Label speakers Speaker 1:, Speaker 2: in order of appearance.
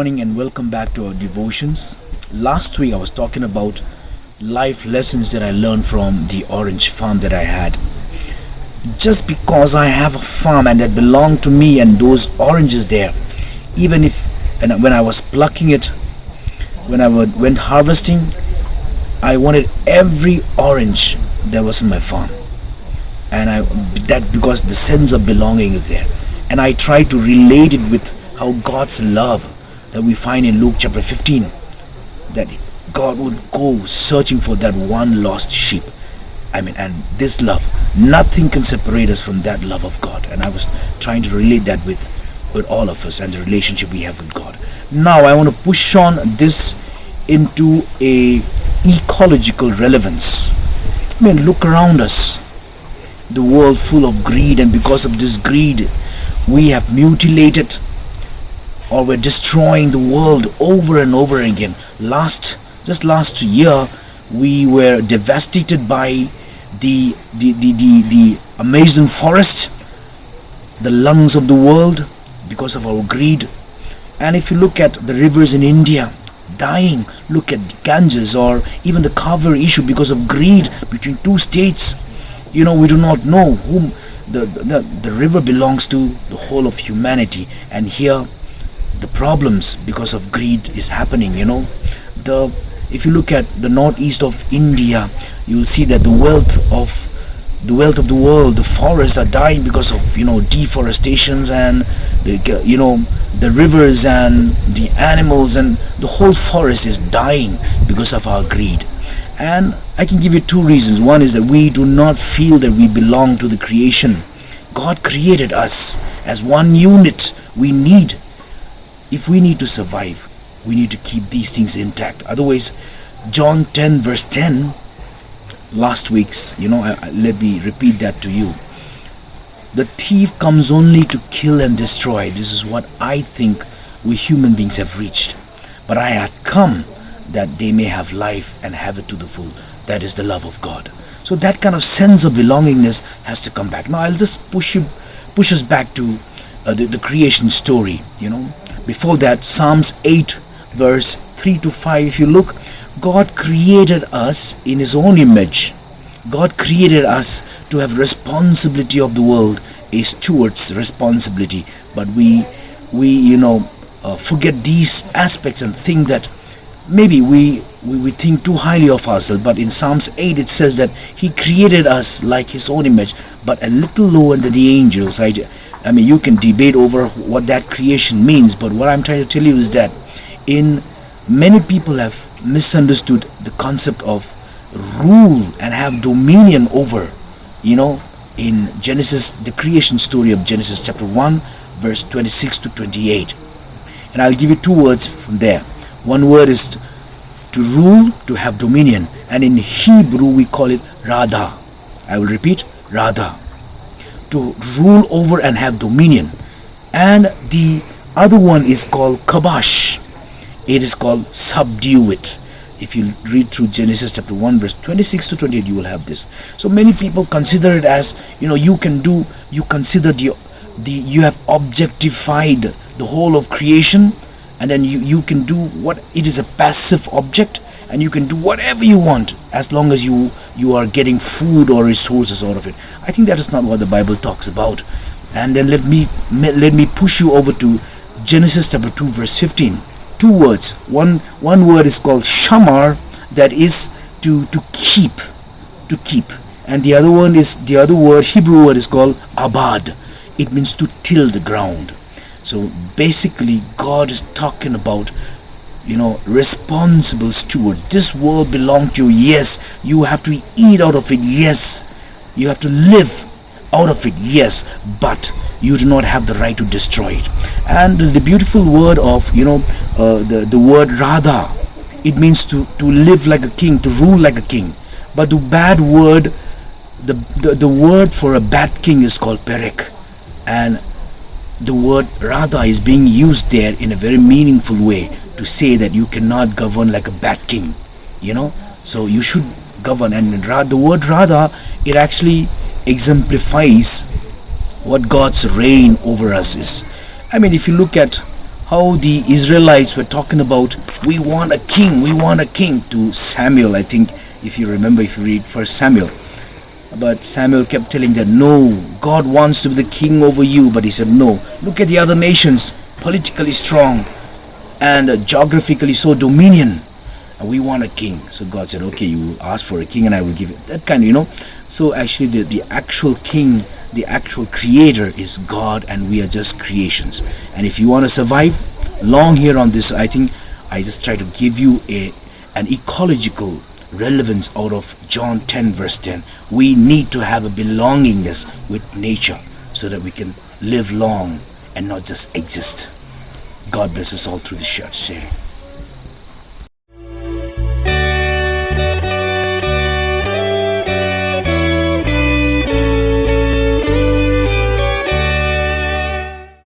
Speaker 1: morning and welcome back to our devotions. Last week I was talking about life lessons that I learned from the orange farm that I had. Just because I have a farm and that belonged to me and those oranges there, even if and when I was plucking it, when I went harvesting, I wanted every orange that was in my farm, and that because the sense of belonging is there, and I tried to relate it with how God's love that we find in Luke chapter 15, that God would go searching for that one lost sheep. And this love, nothing can separate us from that love of God. And I was trying to relate that with all of us and the relationship we have with God. Now I want to push on this into a ecological relevance. Look around us. The world full of greed, and because of this greed, we have mutilated or we're destroying the world over and over again. Just last year, we were devastated by the Amazon forest, the lungs of the world, because of our greed. And if you look at the rivers in India dying, look at Ganges or even the Kaveri issue because of greed between two states. We do not know whom the river belongs to, the whole of humanity. And here the problems because of greed is happening. If you look at the northeast of India, you will see that the wealth of the world, the forests are dying because of deforestations, and the rivers and the animals, and the whole forest is dying because of our greed. And I can give you two reasons. One is that we do not feel that we belong to the creation. God created us as one unit. If we need to survive, we need to keep these things intact. Otherwise, John 10 verse 10, last week's, let me repeat that to you. The thief comes only to kill and destroy. This is what I think we human beings have reached. But I had come that they may have life and have it to the full. That is the love of God. So that kind of sense of belongingness has to come back. Now I'll just push us back to the creation story. Before that, Psalms 8 verse 3 to 5, if you look, God created us in His own image. God created us to have responsibility of the world, a steward's responsibility. But we forget these aspects and think that maybe we think too highly of ourselves. But in Psalms 8 it says that He created us like His own image, but a little lower than the angels. You can debate over what that creation means, but what I'm trying to tell you is that many people have misunderstood the concept of rule and have dominion over, in Genesis, the creation story of Genesis chapter 1 verse 26 to 28. And I'll give you two words from there. One word is to rule, to have dominion, and in Hebrew we call it Radha. I will repeat, Radha. To rule over and have dominion. And the other one is called Kabash. It is called subdue it. If you read through Genesis chapter 1 verse 26 to 28, you will have this. So many people consider it as, you consider you have objectified the whole of creation, and then you can do what it is, a passive object, and you can do whatever you want as long as you are getting food or resources out of it. I think that is not what the Bible talks about. And then let me push you over to Genesis chapter 2 verse 15. Two words. One word is called shamar, that is to keep, and the other word, Hebrew word, is called abad. It means to till the ground. So basically God is talking about responsible steward. This world belongs to you. Yes, you have to eat out of it. Yes, you have to live out of it. Yes, but you do not have the right to destroy it. And the beautiful word of the word Radha, it means to live like a king, to rule like a king. But the bad word, the word for a bad king is called Perek, and the word Radha is being used there in a very meaningful way to say that you cannot govern like a bad king. So you should govern. And the word Radha, it actually exemplifies what God's reign over us is. If you look at how the Israelites were talking about, we want a king, we want a king, to Samuel. I think if you remember, if you read First Samuel, but Samuel kept telling them, no, God wants to be the king over you. But he said, no, look at the other nations, politically strong and geographically so dominion. We want a king. So God said, okay, you ask for a king and I will give it. That kind of. So actually the actual king, the actual creator is God, and we are just creations. And if you want to survive long here on this, I think I just try to give you an ecological relevance out of John 10 verse 10. We need to have a belongingness with nature so that we can live long and not just exist. God bless us all through the sharing.